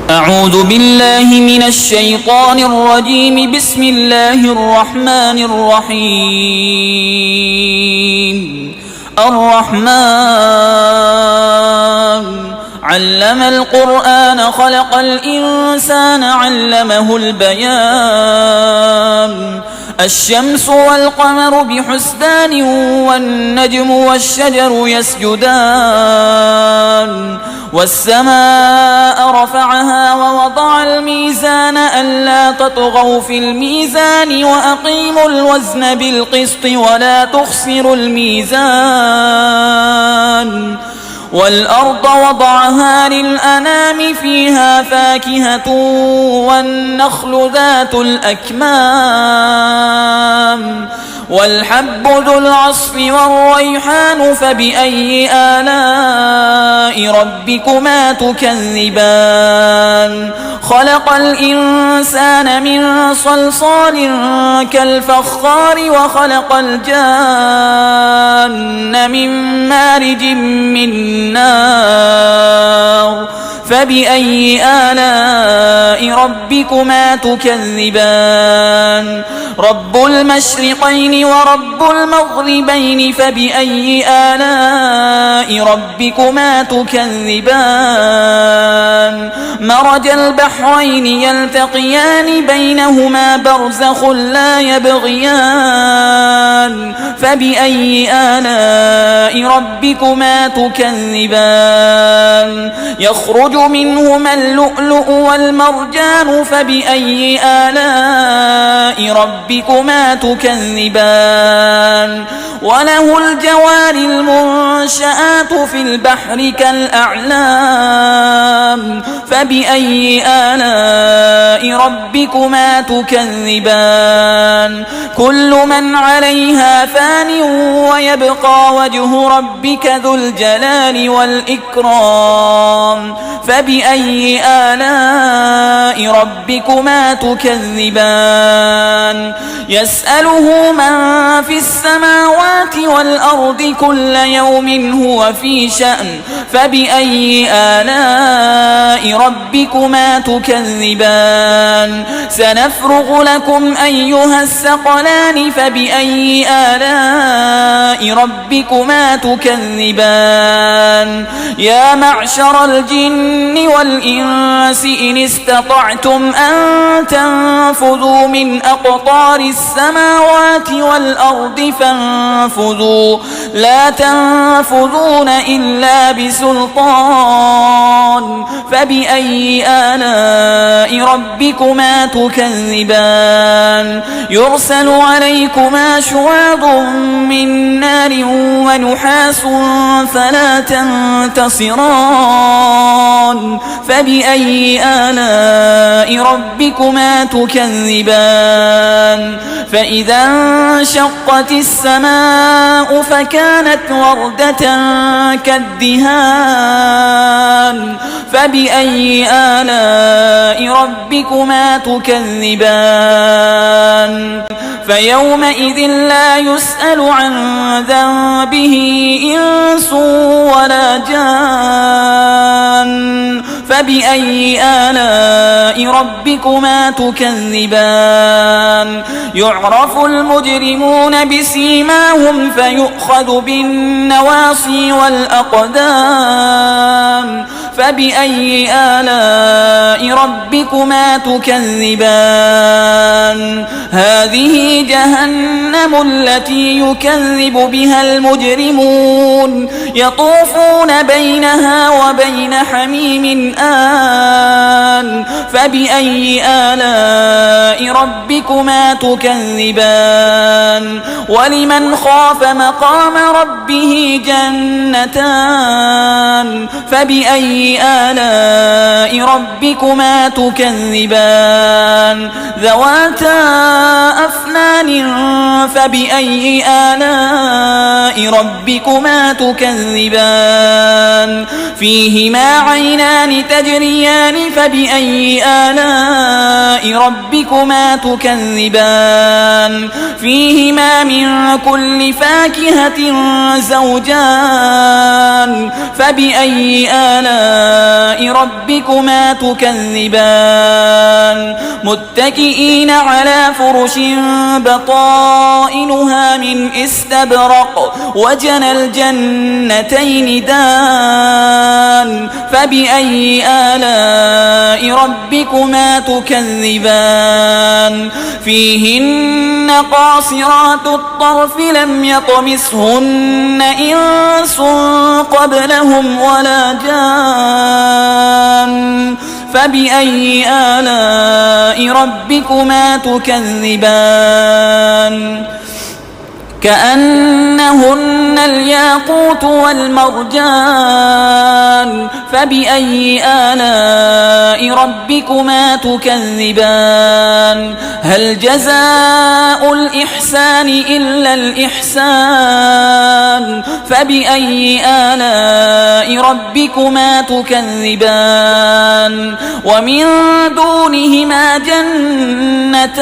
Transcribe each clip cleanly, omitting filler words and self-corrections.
أعوذ بالله من الشيطان الرجيم. بسم الله الرحمن الرحيم. الرحمن علم القرآن خلق الإنسان علمه البيان. الشمس والقمر بحسبان والنجم والشجر يسجدان. والسماء رفعها ووضع الميزان ألا تطغوا في الميزان وأقيموا الوزن بالقسط ولا تخسروا الميزان. والأرض وضعها للأنام فيها فاكهة والنخل ذات الأكمام والحب ذو العصف والريحان. فبأي آلاء ربكما تكذبان؟ خلق الإنسان من صلصال كالفخار وخلق الجان من مارج من نار. فبأي آلاء ربكما تكذبان؟ رب المشرقين ورب المغربين. فبأي آلاء ربكما تكذبان؟ مرج البحرين يلتقيان بينهما برزخ لا يبغيان. فبأي آلاء ربكما تكذبان؟ يخرج منهما اللؤلؤ والمرجان. فبأي آلاء ربكما تكذبان؟ وله الجوار المنشآت في البحر كالأعلام. فبأي آلاء ربكما تكذبان؟ كل من عليها فان ويبقى وجه ربك ذو الجلال والإكرام. فبأي آلاء ربكما تكذبان؟ يسأله من في السماوات والأرض كل يوم هو في شأن. فبأي آلاء ربكما تكذبان؟ سنفرغ لكم أيها الثقلان. فبأي آلاء ربكما تكذبان؟ يا معشر الجن والإنس إن استطعتم أن تنفذوا من أقطار السماوات والأرض فانفذوا لا تنفذون إلا بسلطان. فبأي آلاء ربكما تكذبان؟ يرسل عليكما شواظ من نار ونحاس فلا تنتصران. فبأي آلاء ربكما تكذبان؟ فإذا انشقت السماء فكانت وردة كالدهان. فبأي آلاء ربكما تكذبان؟ فيومئذ لا يسأل عن ذنبه إنس ولا جان. فبأي آلاء ربكما تكذبان؟ يعرف المجرمون بسيماهم فيؤخذ بالنواصي والأقدام. فبأي آلاء ربكما تكذبان؟ هذه جهنم التي يكذب بها المجرمون يطوفون بينها وبين حميم آن. فبأي آلاء ربكما تكذبان؟ ولمن خاف مقام ربه جنتان. فبأي آلاء ربكما تكذبان ذواتا أفنان فبأي آلاء ربكما تكذبان فيهما عينان تجريان فبأي آلاء ربكما تكذبان فيهما من كل فاكهة زوجان فبأي آلاء ربكما تكذبان متكئين على فرش بطائنها من استبرق وجنى الجنتين دان فبأي آلاء ربكما تكذبان فيهن قاصرات الطرف لم يطمثهن إنس قبلهم ولا جان فبأي آلاء ربكما تكذبان كأنهن الياقوت والمرجان فبأي آلاء ربكما تكذبان هل جزاء الإحسان إلا الإحسان فبأي آلاء ربكما تكذبان ومن دونهما جنتان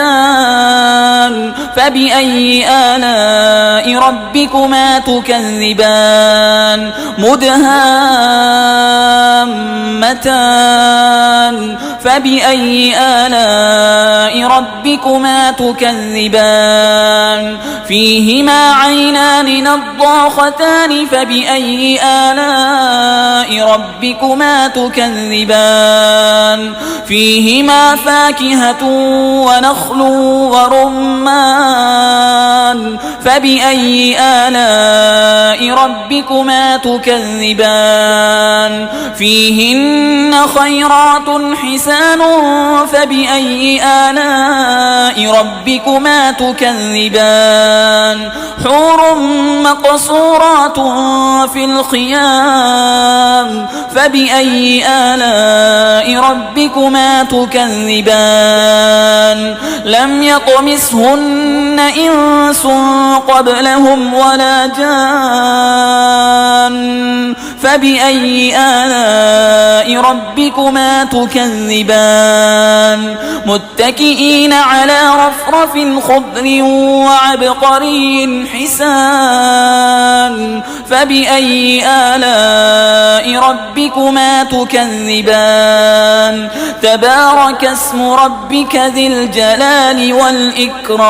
فبأي آلاء ربكما تكذبان مدهامتان فبأي آلاء ربكما تكذبان فيهما عينان نضاختان فبأي آلاء ربكما تكذبان فيهما فاكهة ونخل ورمان فبأي آلاء ربكما تكذبان فيهن خيرات حسان فبأي آلاء ربكما تكذبان حور مقصورات في الخيام فبأي آلاء ربكما تكذبان لم يطمثهن إنس قبلهم ولا جان فبأي آلاء ربكما تكذبان متكئين على رفرف خضر وعبقري حسان فبأي آلاء ربكما تكذبان تبارك اسم ربك ذي الجلال والإكرام